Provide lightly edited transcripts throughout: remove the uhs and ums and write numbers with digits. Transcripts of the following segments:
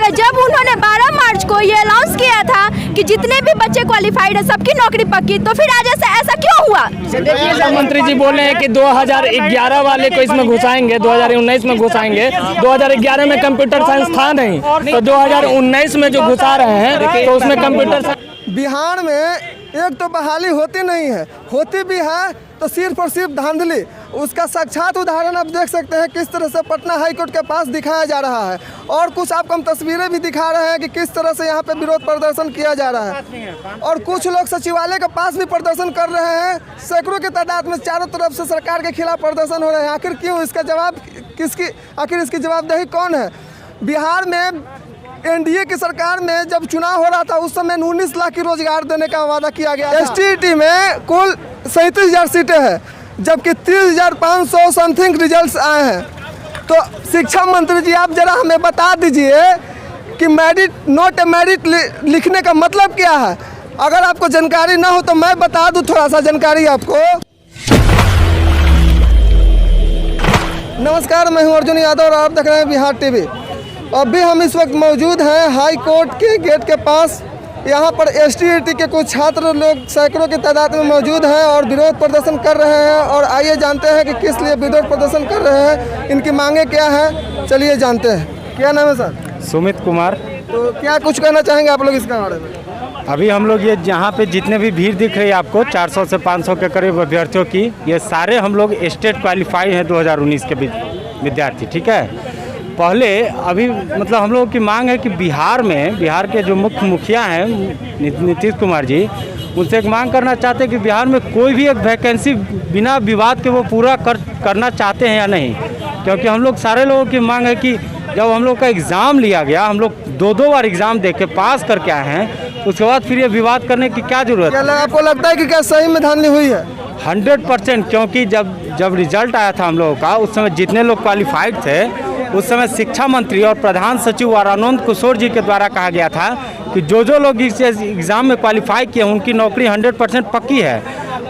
जाएगा। जब उन्होंने 12 मार्च को ये अनाउंस किया था कि जितने भी बच्चे क्वालिफाइड है सबकी नौकरी पक्की, तो फिर आज ऐसा क्यों हुआ? शिक्षा मंत्री जी बोले हैं कि 2011 वाले को इसमें घुसाएंगे, 2019 में घुसाएंगे। 2011 में कंप्यूटर साइंस था नहीं, तो 2019 में जो घुसा रहे हैं तो उसमें कंप्यूटर। बिहार में एक तो बहाली होती नहीं है, होती भी है तो सिर्फ और सिर्फ धांधली। उसका साक्षात उदाहरण आप देख सकते हैं किस तरह से पटना हाई कोर्ट के पास दिखाया जा रहा है, और कुछ आपको हम तस्वीरें भी दिखा रहे हैं कि किस तरह से यहाँ पे विरोध प्रदर्शन किया जा रहा है। और कुछ लोग सचिवालय के पास भी प्रदर्शन कर रहे हैं, सैकड़ों की तादाद में चारों तरफ से सरकार के खिलाफ प्रदर्शन हो रहे हैं। आखिर क्यों? इसका जवाब किसकी, आखिर इसकी जवाबदेही कौन है? बिहार में एनडीए की सरकार में जब चुनाव हो रहा था उस समय 19 लाख की रोजगार देने का वादा किया गया। एसटीईटी में कुल 37,000 सीटें हैं, जबकि 30,500 समथिंग रिजल्ट्स आए हैं। तो शिक्षा मंत्री जी आप जरा हमें बता दीजिए कि मेरिट नॉट ए मेरिट लिखने का मतलब क्या है। अगर आपको जानकारी ना हो तो मैं बता दूं थोड़ा सा जानकारी आपको। नमस्कार, मैं हूं अर्जुन यादव और आप देख रहे हैं बिहार टीवी। अभी हम इस वक्त मौजूद हैं हाई कोर्ट के गेट के पास। यहाँ पर एसटीईटी के कुछ छात्र लोग सैकड़ों की तादाद में मौजूद हैं और विरोध प्रदर्शन कर रहे हैं। और आइए जानते हैं कि किस लिए विरोध प्रदर्शन कर रहे हैं, इनकी मांगे क्या है, चलिए जानते हैं। क्या नाम है सर? सुमित कुमार। तो क्या कुछ कहना चाहेंगे आप लोग इसके बारे में? अभी हम लोग ये जहाँ पे जितने भी भीड़ दिख रही है आपको 400 से 500 के करीब अभ्यर्थियों की, ये सारे हम लोग स्टेट क्वालिफाई हैं 2019 के विद्यार्थी। ठीक है, पहले अभी मतलब हम लोगों की मांग है कि बिहार के जो मुख्य मुखिया हैं नीतीश कुमार जी, उनसे एक मांग करना चाहते हैं कि बिहार में कोई भी एक वैकेंसी बिना विवाद के वो पूरा करना चाहते हैं या नहीं। क्योंकि हम लोग सारे लोगों की मांग है कि जब हम लोग का एग्ज़ाम लिया गया, हम लोग 2 बार एग्ज़ाम दे के पास करके आए हैं, उसके बाद फिर ये विवाद करने की क्या ज़रूरत है? आपको लगता है कि क्या सही में धांधली हुई है? 100%। क्योंकि जब रिजल्ट आया था हम लोगों का, उस समय जितने लोग क्वालिफाइड थे, उस समय शिक्षा मंत्री और प्रधान सचिव आनंद किशोर जी के द्वारा कहा गया था कि जो लोग इस एग्ज़ाम में क्वालिफाई किए उनकी नौकरी 100% पक्की है।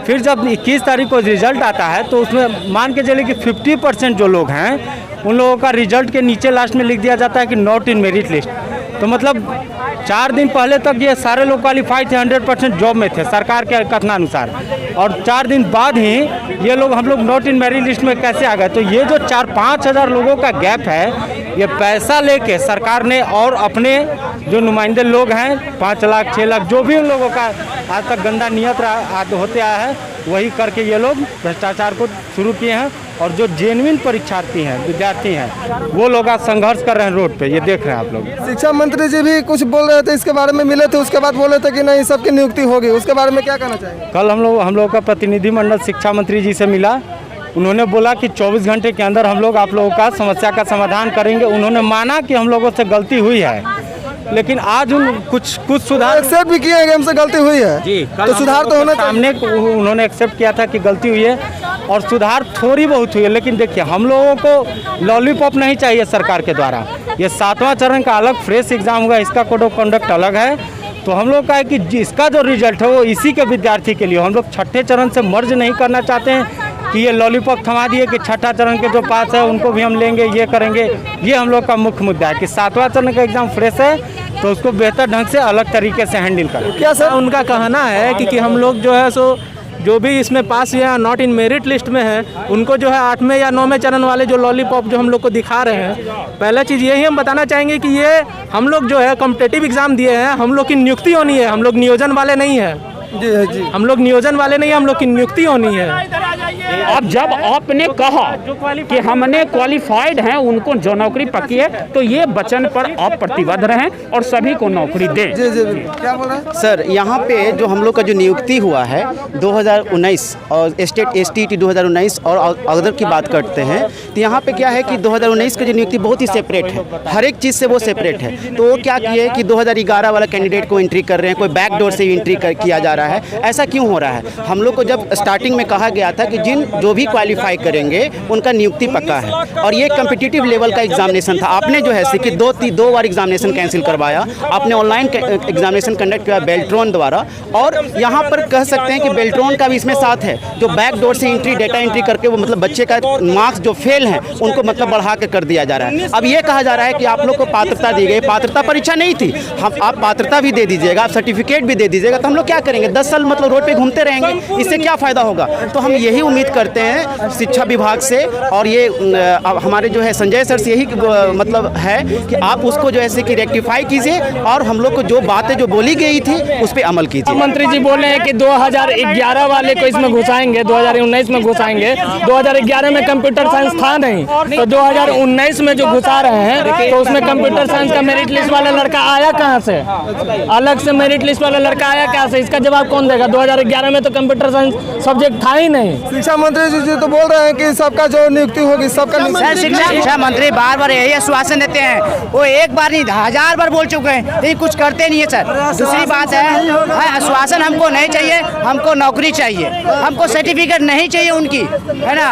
फिर जब 21 तारीख को रिजल्ट आता है तो उसमें मान के चलिए कि 50% जो लोग हैं उन लोगों का रिजल्ट के नीचे लास्ट में लिख दिया जाता है कि नॉट इन मेरिट लिस्ट। तो मतलब 4 दिन पहले तक ये सारे लोग क्वालिफाई थे, 100% जॉब में थे सरकार के कथनानुसार, और 4 दिन बाद ही ये लोग हम लोग नॉट इन मेरिट लिस्ट में कैसे आ गए? तो ये जो 4-5 हज़ार लोगों का गैप है, ये पैसा लेके सरकार ने और अपने जो नुमाइंदे लोग हैं 5 लाख 6 लाख जो भी उन लोगों का आज तक गंदा नियत होते आया है, वही करके ये लोग भ्रष्टाचार को शुरू किए हैं। और जो जेन्युइन परीक्षार्थी हैं, विद्यार्थी हैं, वो लोग आज संघर्ष कर रहे हैं रोड पे, ये देख रहे हैं आप लोग। शिक्षा मंत्री जी भी कुछ बोल रहे थे इसके बारे में, मिले थे उसके बाद बोले थे कि नहीं सबकी नियुक्ति होगी, उसके बारे में क्या कहना चाहेंगे? कल हम लोग का प्रतिनिधिमंडल शिक्षा मंत्री जी से मिला, उन्होंने बोला कि 24 घंटे के अंदर हम लोग आप लोगों का समस्या का समाधान करेंगे। उन्होंने माना कि हम लोगों से गलती हुई है, लेकिन आज कुछ सुधार एक्सेप्ट भी किए हैं कि हमसे गलती हुई है जी। तो सुधार तो होना सामने उन्होंने एक्सेप्ट किया था कि गलती हुई है और सुधार थोड़ी बहुत हुई है। लेकिन देखिए, हम लोगों को लॉलीपॉप नहीं चाहिए सरकार के द्वारा। ये 7वां चरण का अलग फ्रेश एग्जाम हुआ, इसका कोड ऑफ कंडक्ट अलग है। तो हम लोग का है कि इसका जो रिजल्ट है वो इसी के विद्यार्थी के लिए, हम लोग 6ठे चरण से मर्ज नहीं करना चाहते हैं कि ये लॉलीपॉप थमा दिए कि 6ठा चरण के जो पास है उनको भी हम लेंगे, ये करेंगे। ये हम लोग का मुख्य मुद्दा है कि 7वां चरण का एग्ज़ाम फ्रेश है तो उसको बेहतर ढंग से अलग तरीके से हैंडल करें। क्या सर उनका कहना है कि हम लोग जो है सो जो भी इसमें पास या नॉट इन मेरिट लिस्ट में है उनको जो है 8वें या 9वें चरण वाले जो लॉलीपॉप जो हम लोग को दिखा रहे हैं, पहला चीज़ यही हम बताना चाहेंगे कि ये हम लोग जो है कॉम्पिटिटिव एग्ज़ाम दिए हैं, हम लोग की नियुक्ति होनी है, हम लोग नियोजन वाले नहीं है। जी, हम लोग नियोजन वाले नहीं, हम लोग की नियुक्ति होनी है। अब जब आपने कहा कि हमने क्वालिफाइड हैं, उनको जो नौकरी पक्की है, तो ये वचन पर आप प्रतिबद्ध रहें और सभी को नौकरी दें। जी जी, क्या बोल रहे हैं सर? यहाँ पे जो हम लोग का जो नियुक्ति हुआ है 2019 और स्टेट एसटीईटी 2019 और अदर की बात करते हैं, तो यहाँ पे क्या है कि 2019 की जो नियुक्ति बहुत ही सेपरेट है, हर एक चीज़ से वो सेपरेट है। तो वो क्या किए कि 2011 वाला कैंडिडेट को एंट्री कर रहे हैं, कोई बैकडोर से एंट्री किया जा रहा है। ऐसा क्यों हो रहा है? हम लोग को जब स्टार्टिंग में कहा गया था कि जो भी क्वालिफाई करेंगे उनका नियुक्ति पक्का है, और ये कम्पिटिटिव लेवल का एग्जामिनेशन था। आपने जो है कि 2 बार एग्जामिनेशन कैंसिल करवाया, आपने ऑनलाइन एग्जामिनेशन कंडक्ट किया बेल्ट्रॉन द्वारा, और यहाँ पर कह सकते हैं कि बेल्ट्रॉन का भी इसमें साथ है, जो बैक डोर से एंट्री डेटा एंट्री करके वो मतलब बच्चे का मार्क्स जो फेल फेल हैं उनको मतलब बढ़ा के कर दिया जा रहा है। अब ये कहा जा रहा है कि आप लोग को पात्रता दी गई, पात्रता परीक्षा नहीं थी, हम आप पात्रता भी दे दीजिएगा, आप सर्टिफिकेट भी दे दीजिएगा, तो हम लोग क्या करेंगे? 10 साल मतलब रोड पे घूमते रहेंगे, इससे क्या फ़ायदा होगा? तो हम यही उम्मीद करते हैं शिक्षा विभाग से, और ये हमारे जो है संजय सर से यही मतलब है कि आप उसको जो है कि रेक्टिफाई कीजिए और हम लोग को जो बातें जो बोली गई थी उस पर अमल कीजिए। मंत्री जी बोले हैं कि 2011 वाले को इसमें घुसाएंगे, 2019 में घुसाएंगे। 2011 में कंप्यूटर साइंस था नहीं, तो 2019 में जो घुसा रहे हैं तो उसमें कंप्यूटर साइंस का मेरिट लिस्ट वाला लड़का आया कहाँ से? अलग से मेरिट लिस्ट वाला लड़का आया कहाँ से? इसका जवाब कौन देगा? 2011 में तो कंप्यूटर साइंस सब्जेक्ट था ही नहीं। शिक्षा मंत्री जी तो बोल रहे हैं कि सबका जो नियुक्ति होगी सबका शिक्षा मंत्री बार बार यही आश्वासन देते हैं, वो एक बार नहीं 1000 बार बोल चुके हैं, लेकिन कुछ करते नहीं है सर। दूसरी बात है आश्वासन हमको नहीं चाहिए, हमको नौकरी चाहिए, हमको सर्टिफिकेट नहीं चाहिए उनकी, है ना?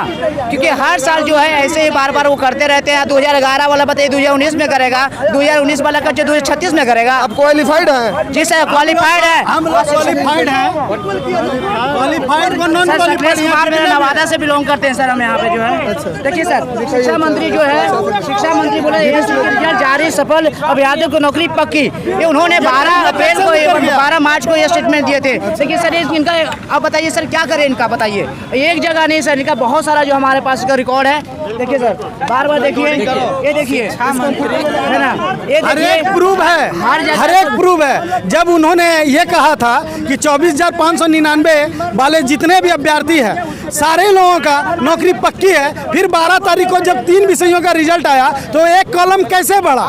क्योंकि हर साल जो है ऐसे ही बार बार वो करते रहते हैं। 2011 वाला बताइए 2019 में करेगा, 2019 वाला कर 2036 में करेगा। आप क्वालिफाइड हैं? जी सर क्वालिफाइड है, हम क्वालिफाइड हैं, क्वालिफाइड को नॉन क्वालिफाइड नवादा से बिलोंग करते हैं सर हम यहाँ पे जो है। देखिए सर शिक्षा मंत्री जो है, शिक्षा मंत्री बोले रिजल्ट जारी, सफल अभ्यर्थियों को नौकरी पक्की। ये उन्होंने 12 अप्रैल को 12 मार्च को ये स्टेटमेंट दिए थे। देखिए सर इनका आप बताइए सर क्या करें इनका, बताइए। एक जगह नहीं सर, इनका बहुत सारा जो हमारे पास का रिकॉर्ड है। देखिए सर बार बार देखिए, ये देखिए है ना, ये हर एक प्रूफ है, हर एक प्रूफ है। जब उन्होंने ये कहा था कि 24,599 वाले जितने भी अभ्यर्थी हैं सारे लोगों का नौकरी पक्की है, फिर 12 तारीख को जब 3 विषयों का रिजल्ट आया तो एक कॉलम कैसे बढ़ा?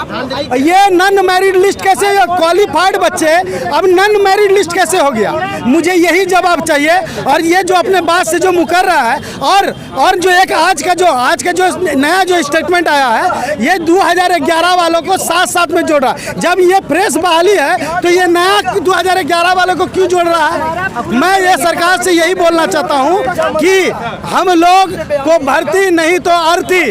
ये नॉन मैरिड लिस्ट कैसे? क्वालिफाइड बच्चे अब नॉन मैरिड लिस्ट कैसे हो गया? मुझे यही जवाब चाहिए। और ये जो अपने बात से जो मुकर रहा है, और जो एक आज का जो नया जो स्टेटमेंट आया है, ये 2011 वालों को साथ में जोड़ रहा है। जब ये फ्रेश बहाली है तो ये नया 2011 वालों को क्यों जोड़ रहा है? मैं ये सरकार से यही बोलना चाहता हूँ कि हम लोग को भर्ती नहीं तो अर्थी।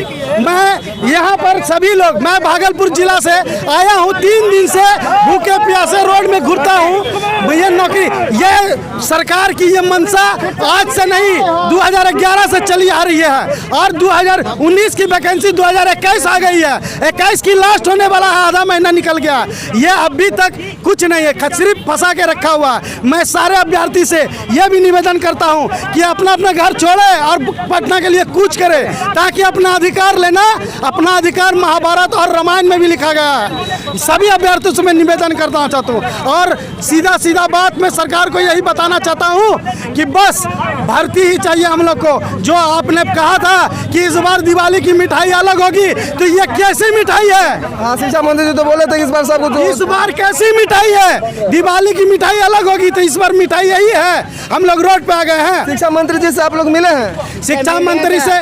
मैं यहाँ पर सभी लोग, मैं भागलपुर जिला से आया हूँ, 3 दिन से भूखे प्यासे रोड में घूरता हूँ। ये नौकरी, ये सरकार की ये मंशा आज से नहीं 2011 से चली आ रही है, और 2019 की वैकेंसी 2021 आ गई है, 21 की लास्ट होने वाला है, आधा महीना निकल गया। ये अभी तक कुछ नहीं है, सिर्फ फंसा के रखा हुआ है। मैं सारे अभ्यर्थी से यह भी निवेदन करता हूँ कि अपना अपना घर छोड़े और पटना के लिए कूच करे, ताकि अपना अधिकार लेना, अपना अधिकार महाभारत और रामायण में भी लिखा गया है। सभी अभ्यर्थियों से मैं निवेदन करना चाहता हूँ, और सीधा बात मैं सरकार को यही बताना चाहता हूँ कि बस भर्ती ही चाहिए हम लोग को। जो आपने कहा था कि इस बार दिवाली की मिठाई अलग होगी, तो ये कैसी मिठाई है? हाँ शिक्षा मंत्री जी तो बोले थे इस बार सब कुछ, इस बार कैसी मिठाई है? दिवाली की मिठाई अलग होगी, तो इस बार मिठाई यही है। हम लोग रोड पे आ गए हैं। शिक्षा मंत्री जी से आप लोग मिले हैं? शिक्षा मंत्री से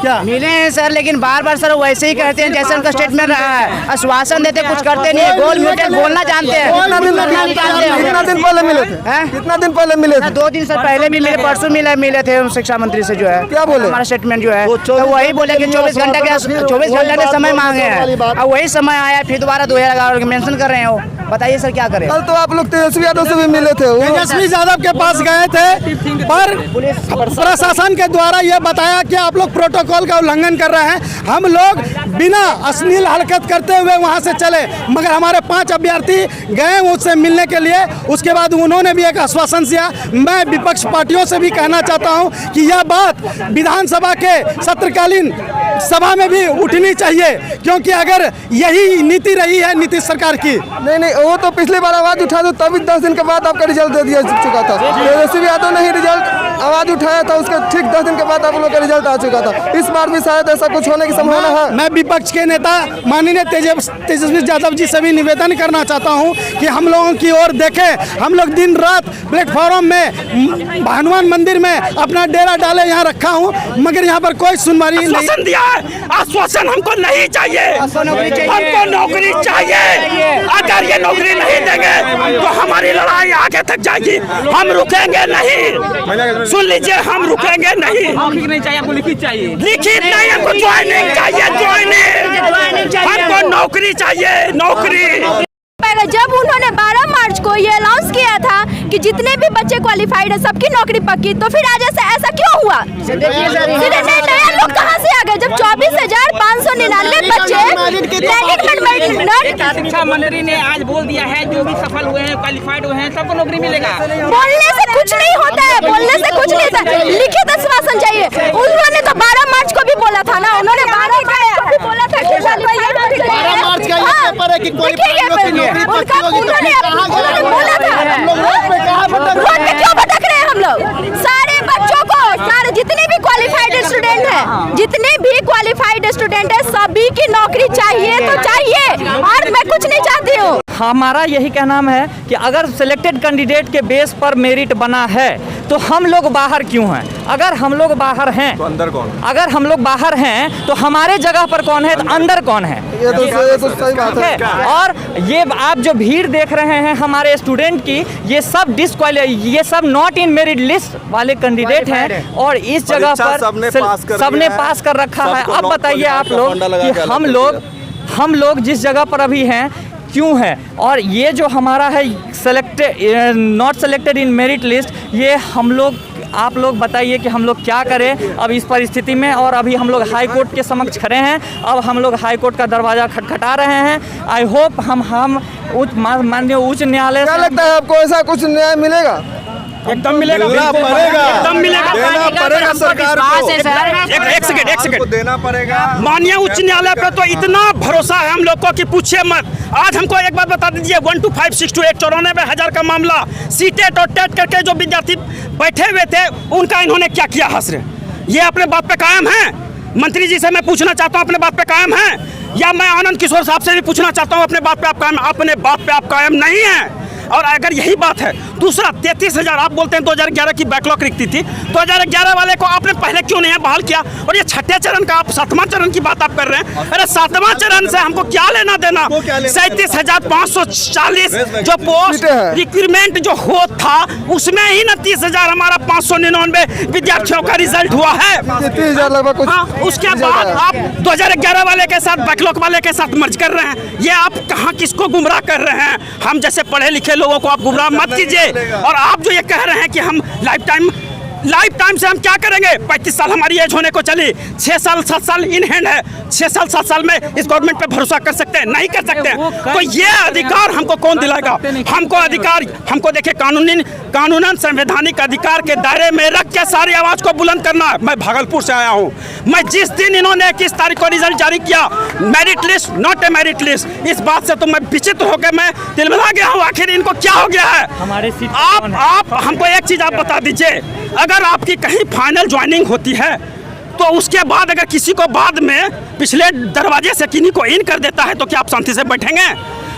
क्या मिले हैं सर, लेकिन बार बार सर वैसे ही कहते हैं जैसे उनका स्टेटमेंट रहा है, आश्वासन देते कुछ करते नहीं है, गोल म्यूटेड बोलना जानते हैं। कितना दिन पहले मिले थे? कितना दिन पहले मिले थे? 2 दिन सर पहले भी मिले, परसों मिले थे शिक्षा मंत्री से। जो है क्या बोले? हमारा स्टेटमेंट जो है तो वही बोले कि 24 घंटे के समय मांगे हैं, और वही समय आया, फिर दोबारा 2011 मेंशन कर रहे हो। बताइए सर क्या करें? कल तो आप लोग तेजस्वी यादव से भी मिले थे। तेजस्वी यादव के पास गए थे, पर प्रशासन के द्वारा यह बताया कि आप लोग प्रोटोकॉल का उल्लंघन कर रहे हैं। हम लोग बिना अश्लील हरकत करते हुए वहां से चले, मगर हमारे 5 अभ्यर्थी गए उससे मिलने के लिए। उसके बाद उन्होंने भी एक आश्वासन दिया। मैं विपक्ष पार्टियों से भी कहना चाहता हूं कि यह बात विधानसभा के सत्रकालीन सभा में भी उठनी चाहिए, क्योंकि अगर यही नीति रही है नीतीश सरकार की। नहीं वो तो पिछली बार आवाज उठा दो, तभी 10 दिन के बाद आपका रिजल्ट दे दिया चुका था। तेजस्वी यादव ने ही रिजल्ट आवाज उठाया था, उसके ठीक 10 दिन के बाद आप लोग का रिजल्ट आ चुका था। इस बार भी शायद ऐसा कुछ होने की संभावना है। मैं विपक्ष के नेता माननीय तेजस्वी यादव जी से भी निवेदन करना चाहता हूं कि हम लोगों की ओर देखें। हम लोग दिन रात प्लेटफॉर्म में हनुमान मंदिर में अपना डेरा डाले यहाँ रखा हूं, मगर यहाँ पर कोई सुनवाई नहीं दिया है। आश्वासन हमको नहीं चाहिए, हमको नौकरी चाहिए। अगर ये नौकरी नहीं देंगे तो हमारी लड़ाई आगे तक जाएगी, हम रुकेंगे नहीं। सुन लीजिए, हम रुकेंगे नहीं। नहीं चाहिए, आपको लिखित चाहिए। लिखित नहीं, हमको ज्वाइनिंग चाहिए, ज्वाइनिंग। हमको नौकरी चाहिए, नौकरी। जब उन्होंने 12 मार्च को ये अनाउंस किया गया था कि जितने भी बच्चे क्वालिफाइड है सबकी नौकरी पक्की, तो फिर आज ऐसा क्यों हुआ? नया लोग कहाँ से आ गए जब 24,599 बच्चे? शिक्षा मंत्री ने आज बोल दिया है जो भी सफल हुए हैं, क्वालिफाइड हुए हैं, सबको नौकरी मिलेगा। बोलने से कुछ नहीं होता है, बोलने से कुछ नहीं होता, लिखित आश्वासन चाहिए। उन्होंने तो 12 मार्च को भी बोला था ना, उन्होंने 12 मार्च को भी बोला था कि 12 मार्च का ये पेपर है कि उन्होंने बोला था। रोड पे क्यों भटक रहे हैं हम लोग? सारे बच्चों को, सारे जितने भी क्वालिफाइड स्टूडेंट हैं, जितने भी क्वालिफाइड स्टूडेंट हैं, सभी की नौकरी चाहिए तो चाहिए, और मैं कुछ नहीं चाहती हूँ। हमारा यही कहना है कि अगर सिलेक्टेड कैंडिडेट के बेस पर मेरिट बना है तो हम लोग बाहर क्यों हैं? अगर हम लोग बाहर हैं तो अंदर कौन? अगर हम लोग बाहर हैं तो हमारे जगह पर कौन है, तो अंदर कौन है? ये तो सही बात है। और ये आप जो भीड़ देख रहे हैं हमारे स्टूडेंट की, ये सब नॉट इन मेरिट लिस्ट वाले कैंडिडेट हैं, और इस जगह पर सबने पास कर रखा है। अब बताइए आप लोग कि हम लोग जिस जगह पर अभी हैं क्यों है? और ये जो हमारा है not selected in merit list, ये हम लोग, आप लोग बताइए कि हम लोग क्या करें अब इस परिस्थिति में। और अभी हम लोग हाई कोर्ट के समक्ष खड़े हैं, अब हम लोग हाई कोर्ट का दरवाज़ा खटखटा रहे हैं। आई होप हम माननीय उच्च न्यायालय, क्या लगता है आपको ऐसा कुछ न्याय मिलेगा? एकदम मिलेगा, एकदम मिलेगा, देना पड़ेगा सरकार को। एक सेकंड देना पड़ेगा। माननीय उच्च न्यायालय पे तो इतना भरोसा है हम लोग को कि पूछिए मत। आज हमको एक बात बता दीजिए, 1 to 5 6 to 8 94,000 का मामला, सीटेट और टेट करके जो विद्यार्थी बैठे हुए थे उनका इन्होंने क्या किया हसरे? ये अपने बात पे कायम है? मंत्री जी से मैं पूछना चाहता हूँ, अपने बात पे कायम है? या मैं आनंद किशोर साहब से भी पूछना चाहता हूँ, अपने बात पे आप कायम? अपने बात पे आप कायम नहीं है। और अगर यही बात है, दूसरा 33,000 आप बोलते हैं 2011 की बैकलॉग रिक्ति थी, 2011 वाले को आपने पहले क्यों नहीं बहाल किया? और ये छठे चरण का, आप 7वां चरण की बात आप कर रहे हैं। अरे 7वां चरण से हमको क्या लेना देना? 37,540 जो पोस्ट रिक्रूटमेंट जो हो था उसमें ही ना 30,000 हमारा 599 विद्यार्थियों का रिजल्ट हुआ है। 30,000 लगभग। उसके बाद आप 2011 वाले के साथ, बैकलॉग वाले के साथ मर्ज कर रहे हैं। ये आप कहाँ किसको गुमराह कर रहे हैं? हम जैसे पढ़े लिखे लोगों को आप गुमराह मत कीजिए। और आप जो ये कह रहे हैं कि हम लाइफ टाइम से हम क्या करेंगे? 35 साल हमारी एज होने को चली, 6 साल 7 साल इन हैंड है, 6 साल 7 साल में इस गवर्नमेंट पे भरोसा कर सकते हैं? नहीं कर सकते। तो ये अधिकार हमको कौन दिलाएगा? हमको अधिकार, हमको देखिए कानूनन संवैधानिक अधिकार के दायरे में रख के सारी आवाज को बुलंद करना। मैं भागलपुर से आया हूँ। मैं जिस दिन इन्होंने 21 तारीख को रिजल्ट जारी किया, merit list not a merit list, इस बात से तो मैं विचित्र होकर मैं तिलमिला गया हूँ। आखिर इनको क्या हो गया है? आप हमको एक चीज आप बता दीजिए, अगर आपकी कहीं फाइनल ज्वाइनिंग होती है तो उसके बाद अगर किसी को बाद में पिछले दरवाजे से किन्हीं को इन कर देता है तो क्या आप शांति से बैठेंगे?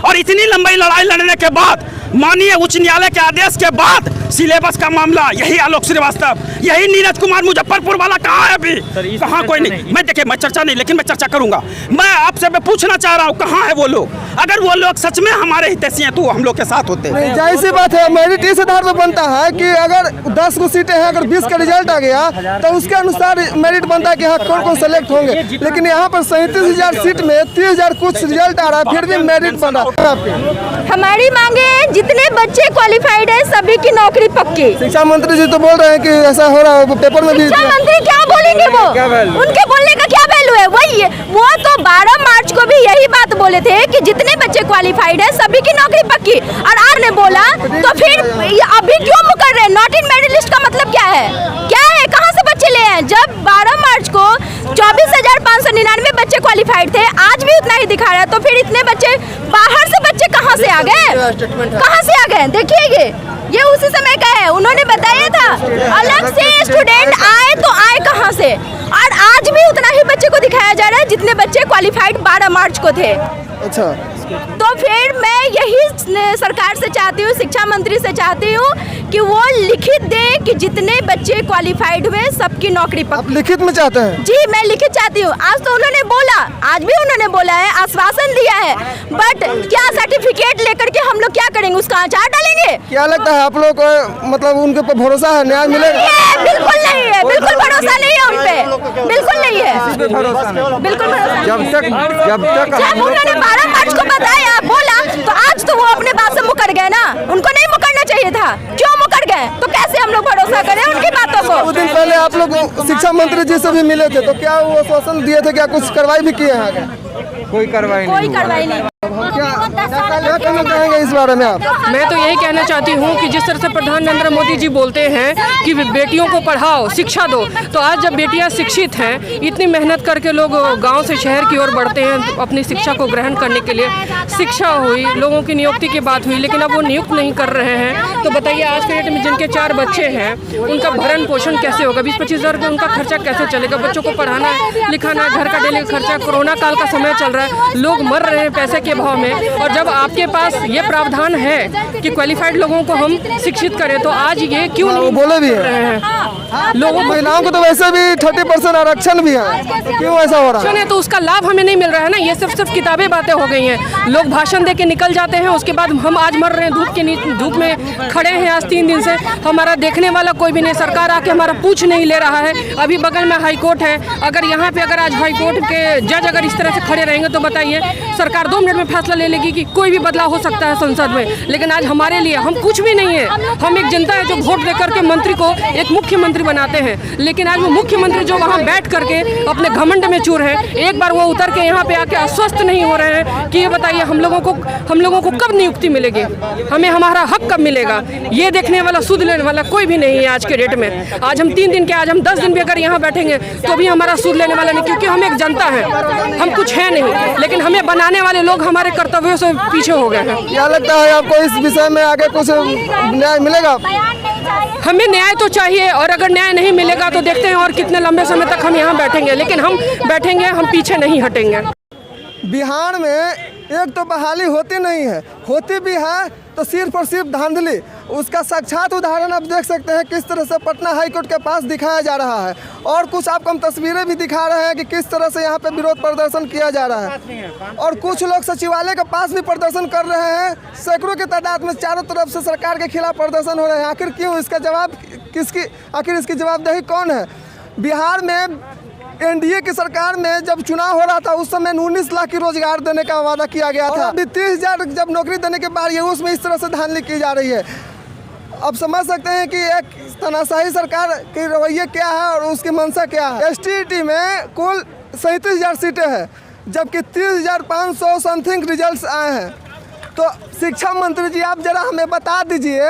और इतनी लंबी लड़ाई लड़ने के बाद, माननीय उच्च न्यायालय के आदेश के बाद, सिलेबस का मामला, यही आलोक श्रीवास्तव, यही नीरज कुमार मुजफ्फरपुर वाला कहाँ है अभी? कहाँ? कोई नहीं। मैं देखिए, मैं चर्चा नहीं, लेकिन मैं चर्चा करूंगा। मैं आपसे पूछना चाह रहा हूँ, कहाँ है वो लोग? अगर वो लोग सच में हमारे हितैषी हैं तो हम लोग के साथ होते हैं। जाहिर सी बात है, मेरिट इस आधार पर बनता है कि अगर 10 को सीटें हैं, अगर 20 का रिजल्ट आ गया तो उसके अनुसार मेरिट बनता है कि हाँ कौन कौन सेलेक्ट होंगे। लेकिन यहाँ पर 37,000 सीट में 30,000 कुछ रिजल्ट आ रहा है, फिर भी मेरिट बना। हमारी मांगे, जितने बच्चे क्वालिफाइड है सभी की नौकरी पक्की। शिक्षा मंत्री जी तो बोल रहे हैं कि ऐसा हो रहा है, वो पेपर में भी। शिक्षा मंत्री क्या बोलेंगे? वो उनके बोलने का क्या वैल्यू है? वही वो तो 12 मार्च को भी यही बात बोले थे कि जितने बच्चे क्वालिफाइड है सभी की नौकरी पक्की, और आपने बोला तो फिर अभी क्यों मुकर रहे? नॉट इन मेरिट लिस्ट का मतलब क्या है? क्या है? कहाँ से बच्चे ले हैं? जब 12 मार्च को 24,599 बच्चे क्वालिफाइड थे, आज भी उतना ही दिखा रहा है, तो फिर इतने बच्चे बाहर से बच्चे कहाँ से आ गए? कहाँ से आ गए? देखिए ये उसी समय का है, उन्होंने बताया था। अलग से स्टूडेंट आए तो आए कहाँ से? और आज भी उतना ही बच्चे को दिखाया जा रहा है जितने बच्चे क्वालिफाइड 12 मार्च को थे। अच्छा, तो फिर मैं यही सरकार से चाहती हूँ, शिक्षा मंत्री से चाहती हूँ कि वो लिखित दे कि जितने बच्चे क्वालिफाइड हुए सबकी नौकरी पक्की। आप लिखित में चाहते हैं? जी, मैं लिखित चाहती हूँ। आज तो उन्होंने बोला, आज भी उन्होंने बोला है, आश्वासन दिया है, बट क्या सर्टिफिकेट लेकर के हम लोग क्या करेंगे? उसका अचार डालेंगे? क्या लगता है आप लोग को, मतलब उनके ऊपर भरोसा है, न्याय मिलेगा? बिल्कुल नहीं है, बिल्कुल भरोसा नहीं है उन पे, बिल्कुल नहीं है, बिल्कुल भरोसा। जब तक उन्होंने 12 मार्च को बताया, बोला, तो आज तो वो अपने बात से मुकर गए ना, उनको नहीं मुकरना चाहिए। चाहिए था, क्यों मुकर गए? तो कैसे हम लोग भरोसा करें उनकी बातों को? कुछ दिन पहले आप लोग शिक्षा मंत्री जी से भी मिले थे, तो क्या वो आश्वासन दिए थे, क्या कुछ कार्रवाई भी किए हैं? कोई कार्रवाई नहीं। क्या कहना चाहेंगे इस बारे में आप? मैं तो यही कहना चाहती हूँ कि जिस तरह से प्रधान नरेंद्र मोदी जी बोलते हैं कि बेटियों को पढ़ाओ, शिक्षा दो, तो आज जब बेटियाँ शिक्षित हैं, इतनी मेहनत करके लोग गांव से शहर की ओर बढ़ते हैं अपनी शिक्षा को ग्रहण करने के लिए, शिक्षा हुई, लोगों की नियुक्ति की बात हुई, लेकिन अब वो नियुक्त नहीं कर रहे हैं। तो बताइए आज के डेट में जिनके 4 बच्चे हैं उनका भरण पोषण कैसे होगा? 20-25 हज़ार रुपये उनका खर्चा कैसे चलेगा? बच्चों को पढ़ाना है, लिखाना है, घर का डेली खर्चा, कोरोना काल का समय चल रहा है, लोग मर रहे हैं पैसे के भाव में। और जब आपके पास ये प्रावधान है कि क्वालिफाइड लोगों को हम शिक्षित करें, तो आज ये क्यों नहीं बोले भी रहे हैं? लोगों महिलाओं को तो वैसे भी 30% आरक्षण भी है, क्यों ऐसा हो रहा है? तो उसका लाभ हमें नहीं मिल रहा है ना। ये सिर्फ किताबें बातें हो गई हैं। लोग भाषण दे के निकल जाते हैं, उसके बाद हम आज मर रहे हैं धूप में खड़े हैं आज 3 दिन से, हमारा देखने वाला कोई भी नहीं। सरकार आके हमारा पूछ नहीं ले रहा है। अभी बगल में हाई कोर्ट है, अगर यहाँ पे अगर आज हाई कोर्ट के जज अगर इस तरह से खड़े रहेंगे तो बताइए सरकार 2 मिनट में फैसला ले लेगी कि कोई भी बदलाव हो सकता है संसद में। लेकिन आज हमारे लिए हम कुछ भी नहीं है, हम एक जनता है जो वोट देकर के मंत्री को एक मुख्यमंत्री बनाते हैं। लेकिन आज वो मुख्यमंत्री जो वहाँ बैठ करके अपने घमंड में चूर है, एक बार वो उतर के यहाँ पे आके आश्वस्त नहीं हो रहे हैं कि ये बताइए हम लोगों को कब नियुक्ति मिलेगी, हमें हमारा हक कब मिलेगा। ये देखने वाला, सुध लेने वाला कोई भी नहीं है आज के डेट में। आज हम 3 दिन के, आज हम 10 दिन भी अगर यहाँ बैठेंगे तो भी हमारा सुध लेने वाला नहीं, क्योंकि हम एक जनता है, हम कुछ है नहीं। लेकिन हमें बनाने वाले लोग हमारे कर्तव्यों से पीछे हो गए हैं। क्या लगता है आपको इस विषय में आगे कुछ न्याय मिलेगा? हमें न्याय तो चाहिए, और अगर न्याय नहीं मिलेगा तो देखते हैं और कितने लंबे समय तक हम यहाँ बैठेंगे। लेकिन हम बैठेंगे, हम पीछे नहीं हटेंगे। बिहार में एक तो बहाली होती नहीं है, होती भी है तो सिर्फ और सिर्फ धांधली। उसका साक्षात उदाहरण आप देख सकते हैं किस तरह से पटना हाई कोर्ट के पास दिखाया जा रहा है। और कुछ आपको हम तस्वीरें भी दिखा रहे हैं कि किस तरह से यहाँ पे विरोध प्रदर्शन किया जा रहा है। और कुछ लोग सचिवालय के पास भी प्रदर्शन कर रहे हैं, सैकड़ों की तादाद में चारों तरफ से सरकार के खिलाफ प्रदर्शन हो रहे हैं। आखिर क्यों? इसका जवाब किसकी, आखिर इसकी जवाबदेही कौन है? बिहार में एनडीए की सरकार में जब चुनाव हो रहा था उस समय 19 लाख की रोजगार देने का वादा किया गया था। अभी 30,000 जब नौकरी देने के बाद ये उसमें इस तरह से धांधली की जा रही है। अब समझ सकते हैं कि एक तानाशाही सरकार की रवैया क्या है और उसकी मंशा क्या है। एसटीईटी में कुल 37,000 सीटें हैं, जबकि 30,500 समथिंग रिजल्ट्स आए हैं। तो शिक्षा मंत्री जी आप जरा हमें बता दीजिए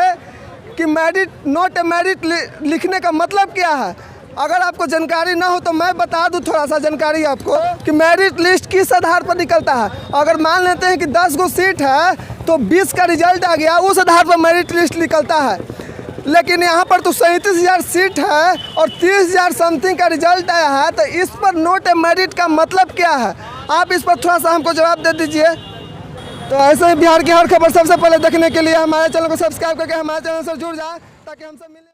कि मेरिट नॉट ए मेरिट लिखने का मतलब क्या है। अगर आपको जानकारी ना हो तो मैं बता दूं थोड़ा सा जानकारी आपको कि मेरिट लिस्ट किस आधार पर निकलता है। अगर मान लेते हैं कि 10 गो सीट है तो 20 का रिजल्ट आ गया, उस आधार पर मेरिट लिस्ट निकलता है। लेकिन यहाँ पर तो 37,000 सीट है और 30,000 समथिंग का रिजल्ट आया है, तो इस पर नॉट ए मेरिट का मतलब क्या है? आप इस पर थोड़ा सा हमको जवाब दे दीजिए। तो ऐसे ही बिहार की हर खबर सबसे पहले देखने के लिए हमारे चैनल को सब्सक्राइब करके हमारे चैनल से जुड़ जाए ताकि हमसे मिले।